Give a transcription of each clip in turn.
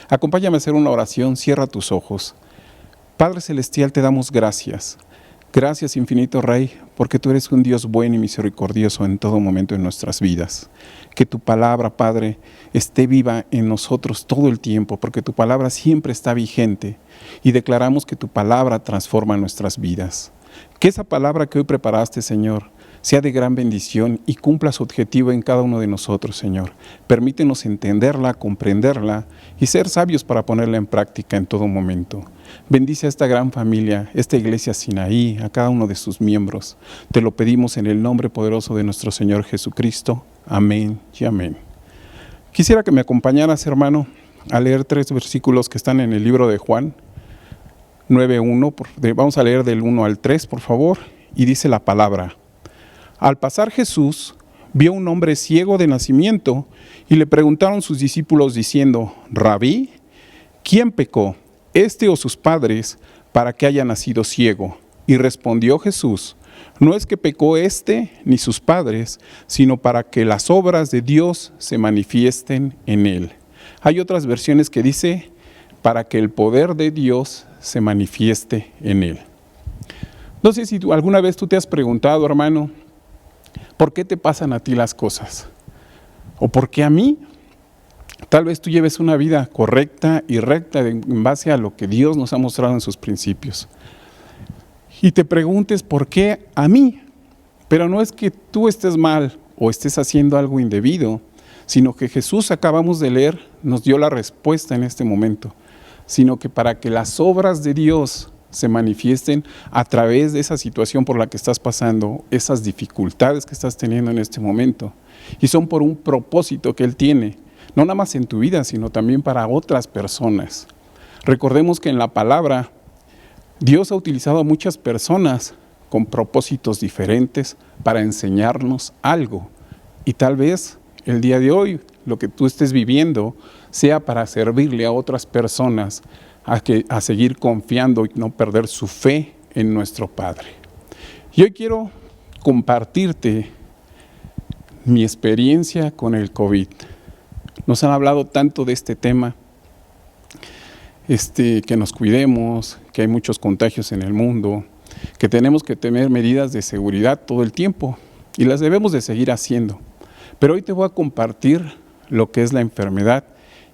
Acompáñame a hacer una oración, cierra tus ojos. Padre Celestial, te damos gracias. Gracias, infinito Rey, porque tú eres un Dios bueno y misericordioso en todo momento de nuestras vidas. Que tu palabra, Padre, esté viva en nosotros todo el tiempo, porque tu palabra siempre está vigente y declaramos que tu palabra transforma nuestras vidas. Que esa palabra que hoy preparaste, Señor, sea de gran bendición y cumpla su objetivo en cada uno de nosotros, Señor. Permítenos entenderla, comprenderla y ser sabios para ponerla en práctica en todo momento. Bendice a esta gran familia, esta iglesia Sinaí, a cada uno de sus miembros. Te lo pedimos en el nombre poderoso de nuestro Señor Jesucristo. Amén y amén. Quisiera que me acompañaras, hermano, a leer 3 versículos que están en el libro de Juan 9:1. Vamos a leer del 1 al 3, por favor, y dice la palabra. Al pasar Jesús, vio un hombre ciego de nacimiento y le preguntaron sus discípulos diciendo, Rabí, ¿quién pecó, este o sus padres, para que haya nacido ciego? Y respondió Jesús, no es que pecó este ni sus padres, sino para que las obras de Dios se manifiesten en él. Hay otras versiones que dice, para que el poder de Dios se manifieste en él. No sé si alguna vez tú te has preguntado, hermano, ¿por qué te pasan a ti las cosas? ¿O por qué a mí? Tal vez tú lleves una vida correcta y recta en base a lo que Dios nos ha mostrado en sus principios. Y te preguntes, ¿por qué a mí? Pero no es que tú estés mal o estés haciendo algo indebido, sino que Jesús, acabamos de leer, nos dio la respuesta en este momento, sino que para que las obras de Dios se manifiesten a través de esa situación por la que estás pasando, esas dificultades que estás teniendo en este momento. Y son por un propósito que Él tiene, no nada más en tu vida, sino también para otras personas. Recordemos que en la palabra, Dios ha utilizado a muchas personas con propósitos diferentes para enseñarnos algo. Y tal vez el día de hoy, lo que tú estés viviendo, sea para servirle a otras personas a seguir confiando y no perder su fe en nuestro Padre. Y hoy quiero compartirte mi experiencia con el COVID. Nos han hablado tanto de este tema, que nos cuidemos, que hay muchos contagios en el mundo, que tenemos que tener medidas de seguridad todo el tiempo y las debemos de seguir haciendo. Pero hoy te voy a compartir lo que es la enfermedad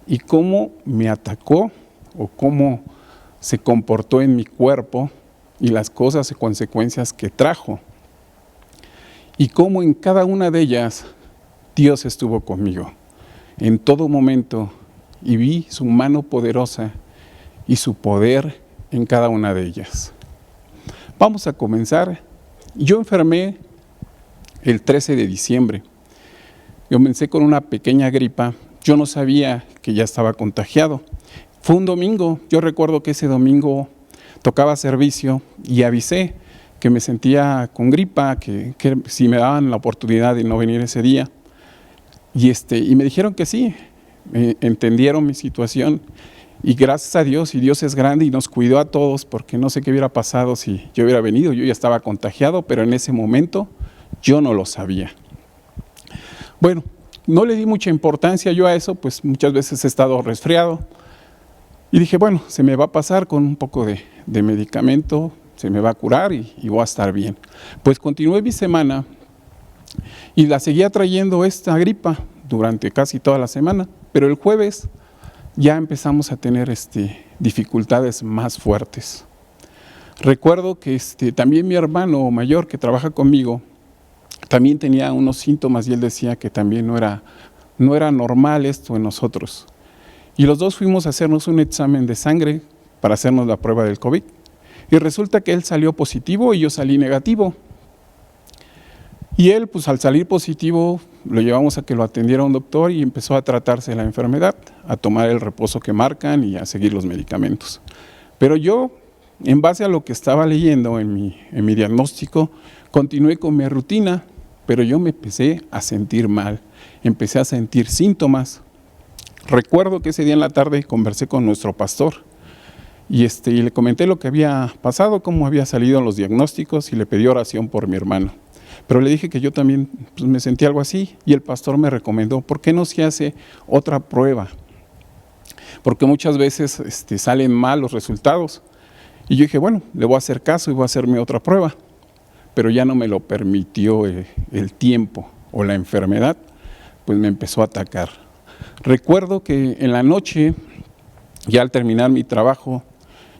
y cómo me atacó o cómo se comportó en mi cuerpo y las cosas y consecuencias que trajo. Y cómo en cada una de ellas Dios estuvo conmigo en todo momento y vi su mano poderosa y su poder en cada una de ellas. Vamos a comenzar. Yo enfermé el 13 de diciembre. Yo comencé con una pequeña gripa. Yo no sabía que ya estaba contagiado. Fue un domingo. Yo recuerdo que ese domingo tocaba servicio y avisé que me sentía con gripa, que si me daban la oportunidad de no venir ese día. Y me dijeron que sí, entendieron mi situación. Y gracias a Dios, y Dios es grande y nos cuidó a todos, porque no sé qué hubiera pasado si yo hubiera venido. Yo ya estaba contagiado, pero en ese momento yo no lo sabía. Bueno, no le di mucha importancia yo a eso, pues muchas veces he estado resfriado. Y dije, bueno, se me va a pasar con un poco de medicamento, se me va a curar y voy a estar bien. Pues continué mi semana y la seguía trayendo esta gripa durante casi toda la semana, pero el jueves ya empezamos a tener dificultades más fuertes. Recuerdo que también mi hermano mayor que trabaja conmigo también tenía unos síntomas y él decía que también no era normal esto en nosotros. Y los dos fuimos a hacernos un examen de sangre para hacernos la prueba del COVID. Y resulta que él salió positivo y yo salí negativo. Y él, pues al salir positivo, lo llevamos a que lo atendiera un doctor y empezó a tratarse la enfermedad, a tomar el reposo que marcan y a seguir los medicamentos. Pero yo, en base a lo que estaba leyendo en mi diagnóstico, continué con mi rutina, pero yo me empecé a sentir mal, empecé a sentir síntomas. Recuerdo que ese día en la tarde conversé con nuestro pastor y le comenté lo que había pasado, cómo había salido los diagnósticos y le pedí oración por mi hermano. Pero le dije que yo también me sentí algo así y el pastor me recomendó, ¿por qué no se hace otra prueba? porque muchas veces salen mal los resultados. Y yo dije, bueno, le voy a hacer caso y voy a hacerme otra prueba, pero ya no me lo permitió el tiempo o la enfermedad, pues me empezó a atacar. Recuerdo que en la noche, ya al terminar mi trabajo,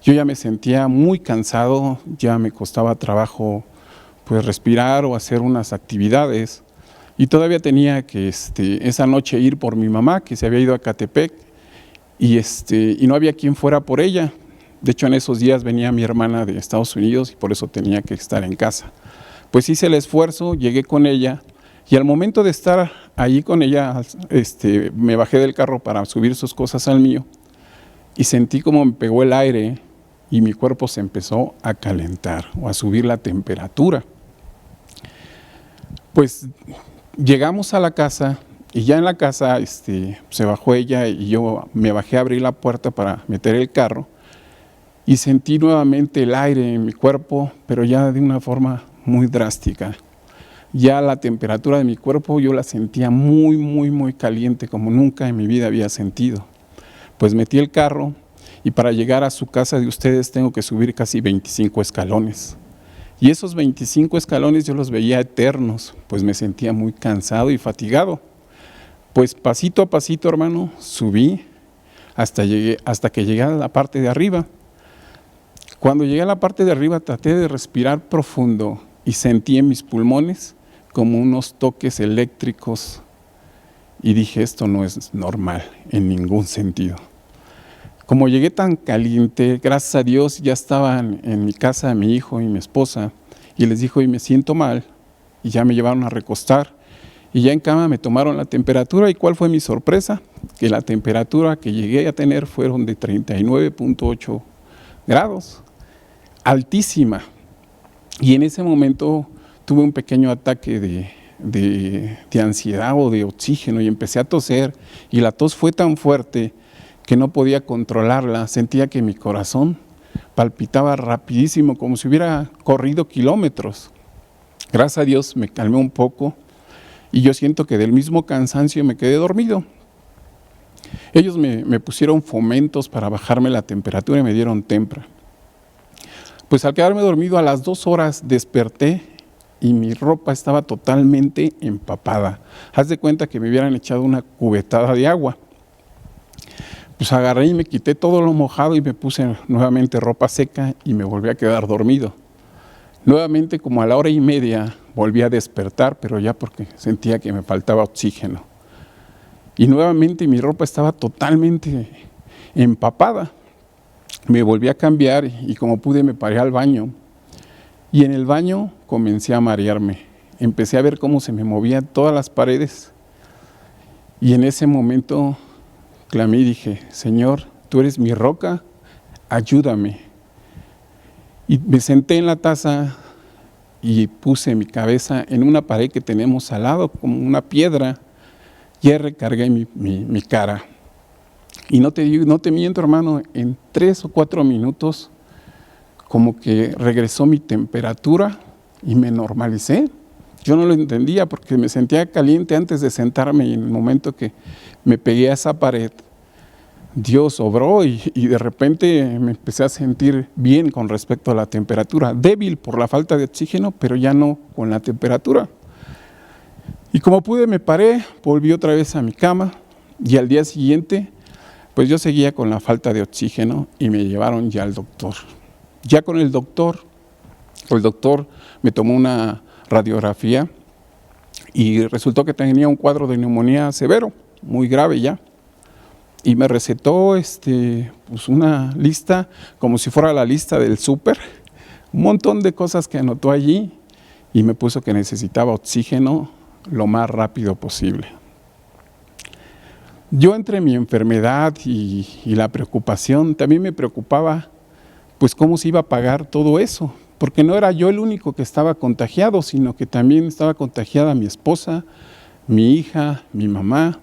yo ya me sentía muy cansado, ya me costaba trabajo pues respirar o hacer unas actividades, y todavía tenía que esa noche ir por mi mamá, que se había ido a Catepec, y no había quien fuera por ella. De hecho, en esos días venía mi hermana de Estados Unidos y por eso tenía que estar en casa. Pues hice el esfuerzo, llegué con ella, y al momento de estar allí con ella, me bajé del carro para subir sus cosas al mío, y sentí como me pegó el aire y mi cuerpo se empezó a calentar o a subir la temperatura. Pues llegamos a la casa y ya en la casa se bajó ella y yo me bajé a abrir la puerta para meter el carro y sentí nuevamente el aire en mi cuerpo, pero ya de una forma muy drástica. Ya la temperatura de mi cuerpo yo la sentía muy, muy, muy caliente, como nunca en mi vida había sentido. Pues metí el carro y para llegar a su casa de ustedes tengo que subir casi 25 escalones. Y esos 25 escalones yo los veía eternos, pues me sentía muy cansado y fatigado. Pues pasito a pasito, hermano, subí hasta que llegué a la parte de arriba. Cuando llegué a la parte de arriba traté de respirar profundo y sentí en mis pulmones como unos toques eléctricos y dije, esto no es normal en ningún sentido. Como llegué tan caliente, gracias a Dios ya estaban en mi casa mi hijo y mi esposa y les dijo, y me siento mal, y ya me llevaron a recostar y ya en cama me tomaron la temperatura. ¿Y cuál fue mi sorpresa? Que la temperatura que llegué a tener fueron de 39.8 grados, altísima. Y en ese momento tuve un pequeño ataque de ansiedad o de oxígeno y empecé a toser, y la tos fue tan fuerte que no podía controlarla. Sentía que mi corazón palpitaba rapidísimo, como si hubiera corrido kilómetros. Gracias a Dios me calmé un poco y yo siento que del mismo cansancio me quedé dormido. Ellos me pusieron fomentos para bajarme la temperatura y me dieron Tempra. Pues al quedarme dormido a las 2 horas desperté y mi ropa estaba totalmente empapada. Haz de cuenta que me hubieran echado una cubetada de agua. Pues agarré y me quité todo lo mojado y me puse nuevamente ropa seca y me volví a quedar dormido. Nuevamente, como a la 1:30, volví a despertar, pero ya porque sentía que me faltaba oxígeno. Y nuevamente mi ropa estaba totalmente empapada. Me volví a cambiar y como pude me paré al baño. Y en el baño comencé a marearme. Empecé a ver cómo se me movían todas las paredes. Y en ese momento clamé y dije, Señor, tú eres mi roca, ayúdame. Y me senté en la taza y puse mi cabeza en una pared que tenemos al lado, como una piedra, y recargué mi cara. Y no te miento, hermano, en 3 o 4 minutos, como que regresó mi temperatura y me normalicé. Yo no lo entendía porque me sentía caliente antes de sentarme y en el momento que me pegué a esa pared, Dios obró y de repente me empecé a sentir bien con respecto a la temperatura, débil por la falta de oxígeno, pero ya no con la temperatura. Y como pude me paré, volví otra vez a mi cama y al día siguiente pues yo seguía con la falta de oxígeno y me llevaron ya al doctor. Ya con el doctor me tomó una radiografía y resultó que tenía un cuadro de neumonía severo, muy grave ya. Y me recetó pues una lista, como si fuera la lista del súper, un montón de cosas que anotó allí y me puso que necesitaba oxígeno lo más rápido posible. Yo entre mi enfermedad y la preocupación, también me preocupaba pues cómo se iba a pagar todo eso, porque no era yo el único que estaba contagiado, sino que también estaba contagiada mi esposa, mi hija, mi mamá,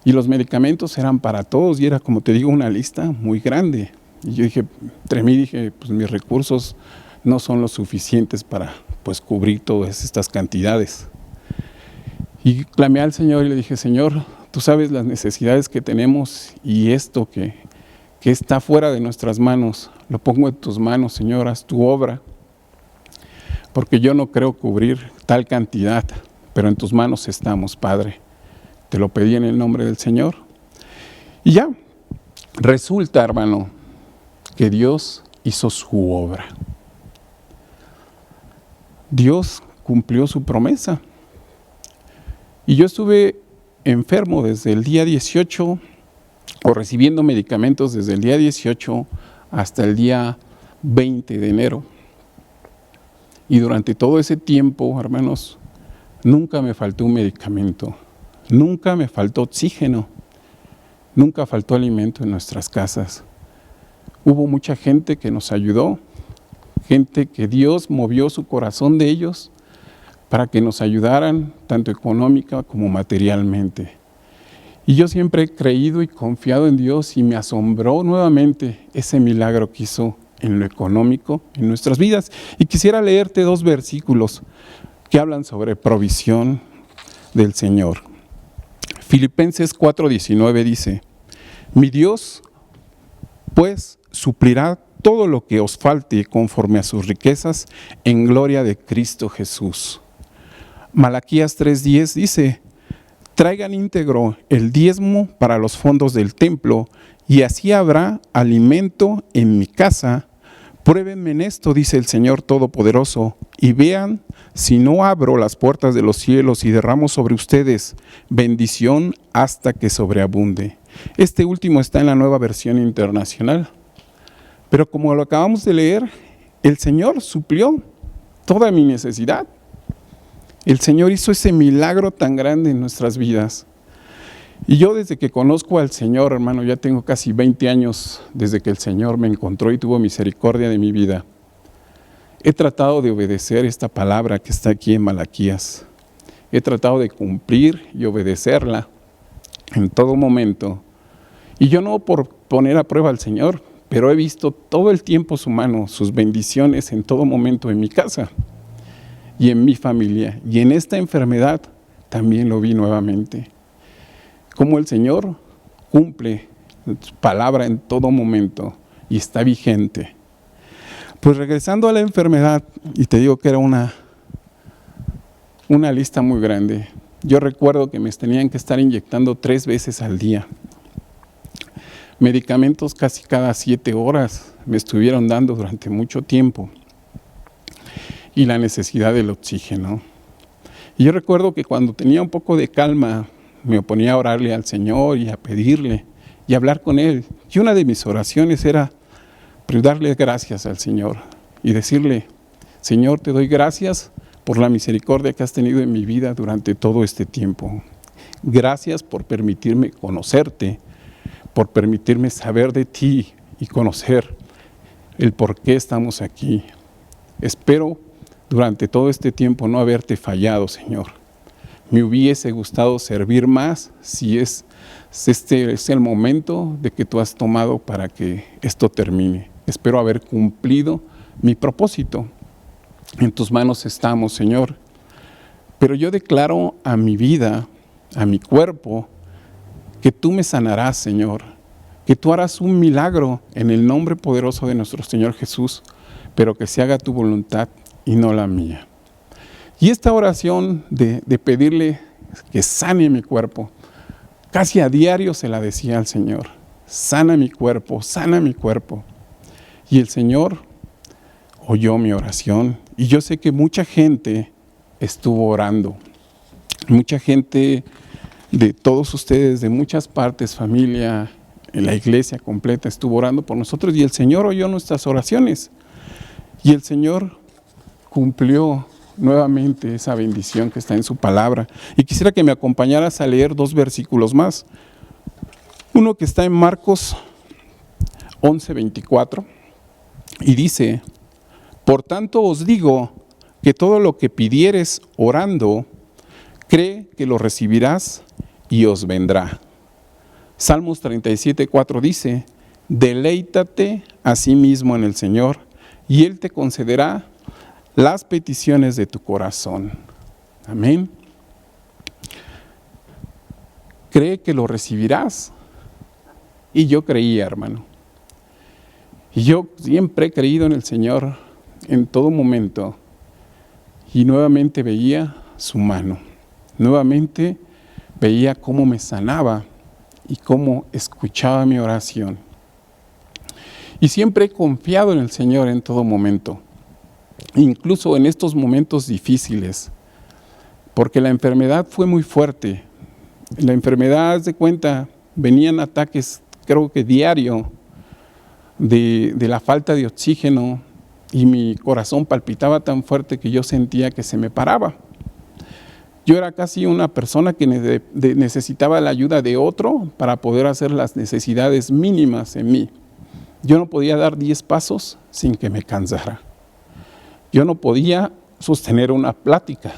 y los medicamentos eran para todos, y era, como te digo, una lista muy grande. Y yo dije, entre mí dije, pues mis recursos no son los suficientes para pues cubrir todas estas cantidades. Y clamé al Señor y le dije, Señor, tú sabes las necesidades que tenemos y esto que está fuera de nuestras manos, lo pongo en tus manos, Señor, haz tu obra, porque yo no creo cubrir tal cantidad, pero en tus manos estamos, Padre. Te lo pedí en el nombre del Señor. Y ya, resulta, hermano, que Dios hizo su obra. Dios cumplió su promesa. Y yo estuve enfermo desde el día 18, o recibiendo medicamentos desde el día 18 hasta el día 20 de enero. Y durante todo ese tiempo, hermanos, nunca me faltó un medicamento, nunca me faltó oxígeno, nunca faltó alimento en nuestras casas. Hubo mucha gente que nos ayudó, gente que Dios movió su corazón de ellos para que nos ayudaran tanto económica como materialmente. Y yo siempre he creído y confiado en Dios y me asombró nuevamente ese milagro que hizo en lo económico en nuestras vidas. Y quisiera leerte 2 versículos que hablan sobre provisión del Señor. Filipenses 4:19 dice: mi Dios, pues, suplirá todo lo que os falte conforme a sus riquezas en gloria de Cristo Jesús. Malaquías 3:10 dice: traigan íntegro el diezmo para los fondos del templo, y así habrá alimento en mi casa. Pruébenme en esto, dice el Señor Todopoderoso, y vean si no abro las puertas de los cielos y derramo sobre ustedes bendición hasta que sobreabunde. Este último está en la Nueva Versión Internacional. Pero como lo acabamos de leer, el Señor suplió toda mi necesidad. El Señor hizo ese milagro tan grande en nuestras vidas. Y yo desde que conozco al Señor, hermano, ya tengo casi 20 años desde que el Señor me encontró y tuvo misericordia de mi vida. He tratado de obedecer esta palabra que está aquí en Malaquías. He tratado de cumplir y obedecerla en todo momento. Y yo no por poner a prueba al Señor, pero he visto todo el tiempo su mano, sus bendiciones en todo momento en mi casa y en mi familia. Y en esta enfermedad también lo vi nuevamente. Cómo el Señor cumple su palabra en todo momento y está vigente. Pues regresando a la enfermedad, y te digo que era una lista muy grande. Yo recuerdo que me tenían que estar inyectando 3 veces al día. Medicamentos casi cada 7 horas me estuvieron dando durante mucho tiempo. Y la necesidad del oxígeno. Y yo recuerdo que cuando tenía un poco de calma, me ponía a orarle al Señor y a pedirle y a hablar con Él. Y una de mis oraciones era darle gracias al Señor y decirle: Señor, te doy gracias por la misericordia que has tenido en mi vida durante todo este tiempo. Gracias por permitirme conocerte, por permitirme saber de ti y conocer el por qué estamos aquí. Espero durante todo este tiempo no haberte fallado, Señor. Me hubiese gustado servir más si este es el momento de que tú has tomado para que esto termine. Espero haber cumplido mi propósito. En tus manos estamos, Señor. Pero yo declaro a mi vida, a mi cuerpo, que tú me sanarás, Señor. Que tú harás un milagro en el nombre poderoso de nuestro Señor Jesús, pero que se haga tu voluntad y no la mía. Y esta oración de pedirle que sane mi cuerpo, casi a diario se la decía al Señor: sana mi cuerpo, sana mi cuerpo. Y el Señor oyó mi oración, y yo sé que mucha gente estuvo orando. Mucha gente de todos ustedes, de muchas partes, familia, en la iglesia completa estuvo orando por nosotros, y el Señor oyó nuestras oraciones. Y el Señor cumplió nuevamente esa bendición que está en su palabra. Y quisiera que me acompañaras a leer 2 versículos más. Uno que está en Marcos 11:24 y dice: por tanto os digo que todo lo que pidieres orando, cree que lo recibirás y os vendrá. Salmos 37:4 dice: deleítate a sí mismo en el Señor, y Él te concederá las peticiones de tu corazón. Amén. cree que lo recibirás. Y yo creía, hermano. Y yo siempre he creído en el Señor en todo momento. Y nuevamente veía su mano. Nuevamente veía cómo me sanaba y cómo escuchaba mi oración. Y siempre he confiado en el Señor en todo momento. Incluso en estos momentos difíciles. Porque la enfermedad fue muy fuerte. La enfermedad, haz de cuenta, venían ataques, creo que diario, de la falta de oxígeno, y mi corazón palpitaba tan fuerte que yo sentía que se me paraba. Yo era casi una persona que necesitaba la ayuda de otro para poder hacer las necesidades mínimas en mí. Yo no podía dar 10 pasos sin que me cansara. Yo no podía sostener una plática.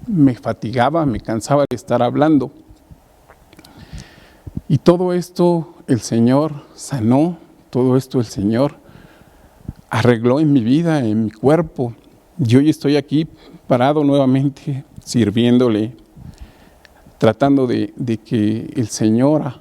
Me fatigaba, me cansaba de estar hablando. Y todo esto el Señor sanó, todo esto el Señor arregló en mi vida, en mi cuerpo. Yo hoy estoy aquí parado nuevamente, sirviéndole, tratando de que el Señor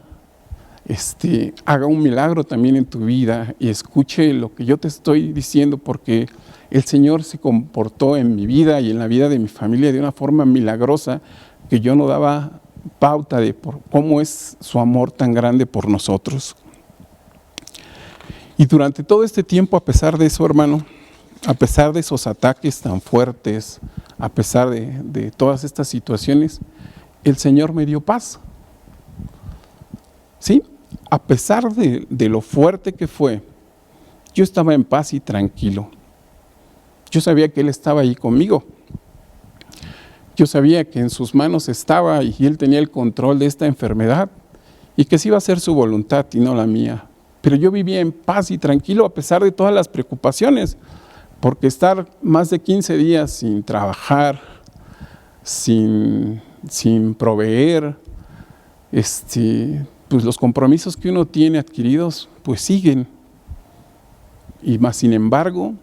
haga un milagro también en tu vida y escuche lo que yo te estoy diciendo, porque el Señor se comportó en mi vida y en la vida de mi familia de una forma milagrosa que yo no daba pauta de cómo es su amor tan grande por nosotros. Y durante todo este tiempo, a pesar de eso, hermano, a pesar de esos ataques tan fuertes, a pesar de todas estas situaciones, el Señor me dio paz. ¿Sí? A pesar de lo fuerte que fue, yo estaba en paz y tranquilo. Yo sabía que Él estaba ahí conmigo. Yo sabía que en sus manos estaba y Él tenía el control de esta enfermedad y que sí iba a ser su voluntad y no la mía. Pero yo vivía en paz y tranquilo a pesar de todas las preocupaciones, porque estar más de 15 días sin trabajar, sin proveer, pues los compromisos que uno tiene adquiridos, pues siguen. Y más sin embargo,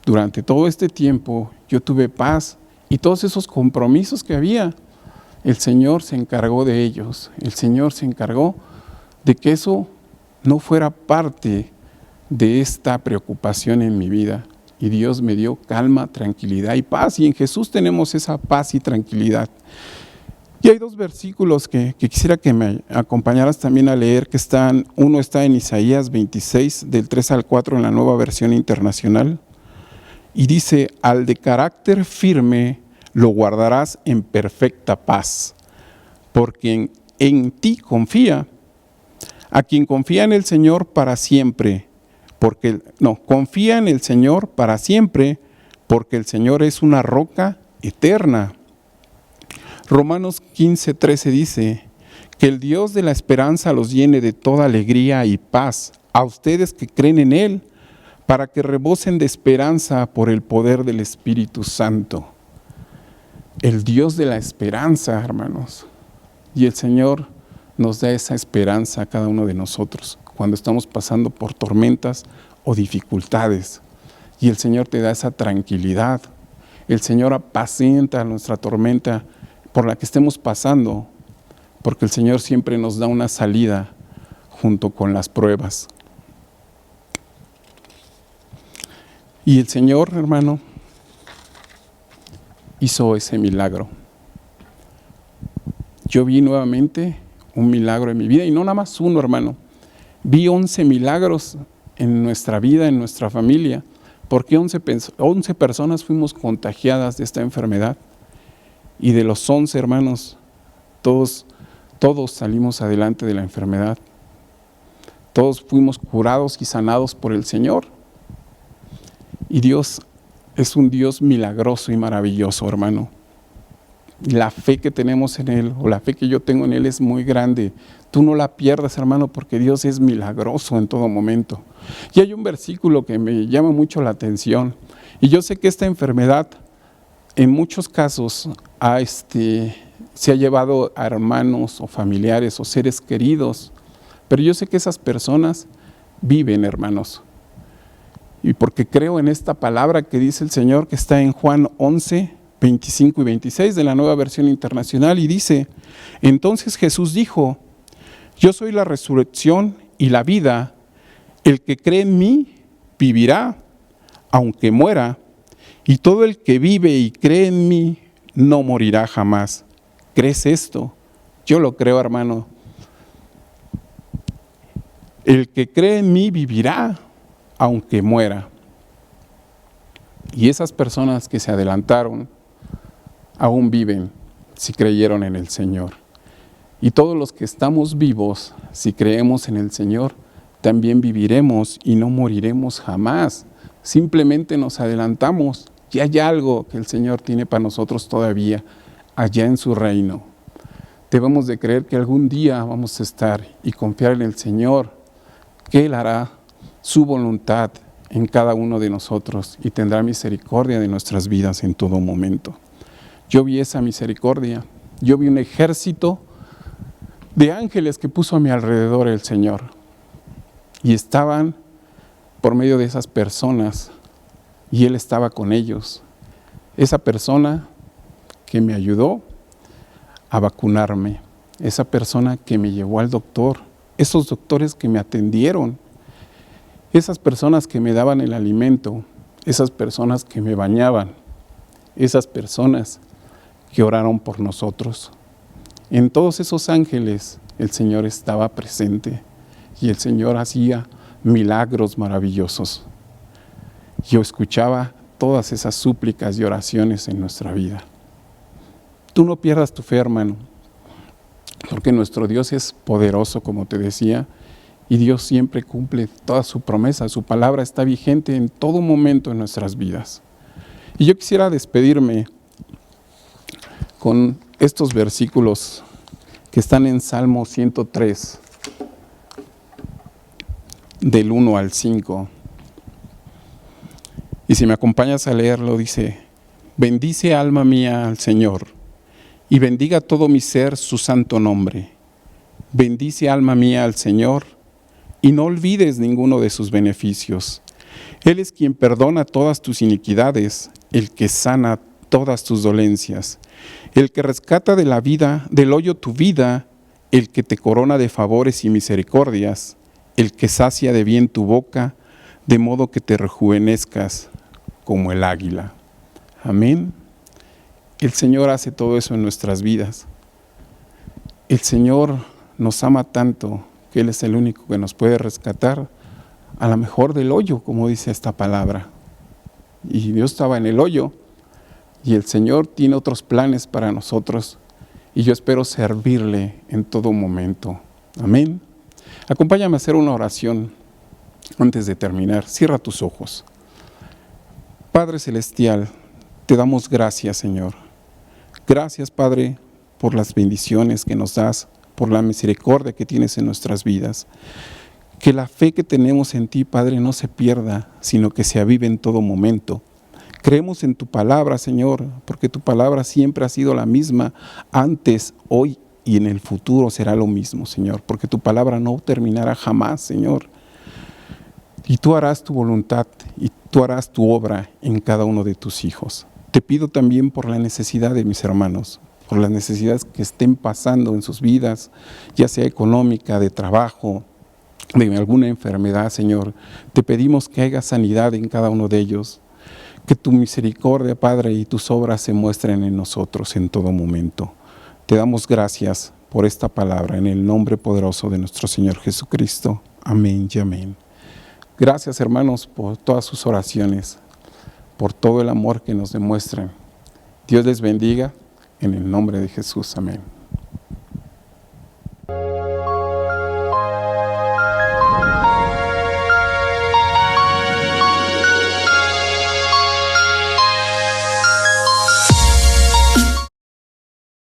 durante todo este tiempo yo tuve paz y todos esos compromisos que había, el Señor se encargó de ellos. El Señor se encargó de que eso no fuera parte de esta preocupación en mi vida. Y Dios me dio calma, tranquilidad y paz. Y en Jesús tenemos esa paz y tranquilidad. Y hay 2 versículos que quisiera que me acompañaras también a leer, que uno está en Isaías 26, del 3 al 4 en la Nueva Versión Internacional. Y dice: al de carácter firme lo guardarás en perfecta paz, porque en ti confía. A quien confía en el Señor para siempre, confía en el Señor para siempre, porque el Señor es una roca eterna. Romanos 15:13 dice: que el Dios de la esperanza los llene de toda alegría y paz a ustedes que creen en Él, para que rebosen de esperanza por el poder del Espíritu Santo. El Dios de la esperanza, hermanos. Y el Señor nos da esa esperanza a cada uno de nosotros cuando estamos pasando por tormentas o dificultades. Y el Señor te da esa tranquilidad. El Señor apacienta nuestra tormenta por la que estemos pasando, porque el Señor siempre nos da una salida junto con las pruebas. Y el Señor, hermano, hizo ese milagro. Yo vi nuevamente un milagro en mi vida, y no nada más uno, hermano. Vi 11 milagros en nuestra vida, en nuestra familia, porque 11 personas fuimos contagiadas de esta enfermedad. Y de los 11 hermanos, todos salimos adelante de la enfermedad. Todos fuimos curados y sanados por el Señor. Y Dios es un Dios milagroso y maravilloso, hermano. La fe que tenemos en Él, o la fe que yo tengo en Él, es muy grande. Tú no la pierdas, hermano, porque Dios es milagroso en todo momento. Y hay un versículo que me llama mucho la atención. Y yo sé que esta enfermedad, en muchos casos, se ha llevado a hermanos o familiares o seres queridos. Pero yo sé que esas personas viven, hermanos. Y porque creo en esta palabra que dice el Señor, que está en Juan 11, 25 y 26 de la Nueva Versión Internacional, y dice: entonces Jesús dijo: yo soy la resurrección y la vida. El que cree en mí vivirá, aunque muera, y todo el que vive y cree en mí no morirá jamás. ¿Crees esto? Yo lo creo, hermano. El que cree en mí vivirá, aunque muera. Y esas personas que se adelantaron aún viven si creyeron en el Señor. Y todos los que estamos vivos, si creemos en el Señor, también viviremos y no moriremos jamás. Simplemente nos adelantamos y hay algo que el Señor tiene para nosotros todavía allá en su reino. Debemos de creer que algún día vamos a estar y confiar en el Señor, que Él hará su voluntad en cada uno de nosotros y tendrá misericordia de nuestras vidas en todo momento. Yo vi esa misericordia, yo vi un ejército de ángeles que puso a mi alrededor el Señor. Y estaban por medio de esas personas, y Él estaba con ellos. Esa persona que me ayudó a vacunarme, esa persona que me llevó al doctor, esos doctores que me atendieron, esas personas que me daban el alimento, esas personas que me bañaban, esas personas que oraron por nosotros. En todos esos ángeles el Señor estaba presente y el Señor hacía milagros maravillosos. Yo escuchaba todas esas súplicas y oraciones en nuestra vida. Tú no pierdas tu fe, hermano, porque nuestro Dios es poderoso, como te decía, y Dios siempre cumple toda su promesa. Su palabra está vigente en todo momento en nuestras vidas. Y yo quisiera despedirme con estos versículos que están en Salmo 103, del 1 al 5. Y si me acompañas a leerlo, dice: bendice alma mía al Señor, y bendiga todo mi ser su santo nombre. Bendice alma mía al Señor, y no olvides ninguno de sus beneficios. Él es quien perdona todas tus iniquidades, el que sana todas tus dolencias, el que rescata de la vida, del hoyo tu vida, el que te corona de favores y misericordias, el que sacia de bien tu boca, de modo que te rejuvenezcas como el águila. Amén. El Señor hace todo eso en nuestras vidas. El Señor nos ama tanto que Él es el único que nos puede rescatar, a lo mejor del hoyo, como dice esta palabra. Y Dios estaba en el hoyo, y el Señor tiene otros planes para nosotros, y yo espero servirle en todo momento. Amén. Acompáñame a hacer una oración antes de terminar. Cierra tus ojos. Padre Celestial, te damos gracias, Señor. Gracias, Padre, por las bendiciones que nos das, por la misericordia que tienes en nuestras vidas. Que la fe que tenemos en ti, Padre, no se pierda, sino que se avive en todo momento. Creemos en tu palabra, Señor, porque tu palabra siempre ha sido la misma, antes, hoy y en el futuro será lo mismo, Señor, porque tu palabra no terminará jamás, Señor. Y tú harás tu voluntad y tú harás tu obra en cada uno de tus hijos. Te pido también por la necesidad de mis hermanos, por las necesidades que estén pasando en sus vidas, ya sea económica, de trabajo, de alguna enfermedad, Señor. Te pedimos que haya sanidad en cada uno de ellos. Que tu misericordia, Padre, y tus obras se muestren en nosotros en todo momento. Te damos gracias por esta palabra en el nombre poderoso de nuestro Señor Jesucristo. Amén y amén. Gracias, hermanos, por todas sus oraciones, por todo el amor que nos demuestran. Dios les bendiga en el nombre de Jesús. Amén.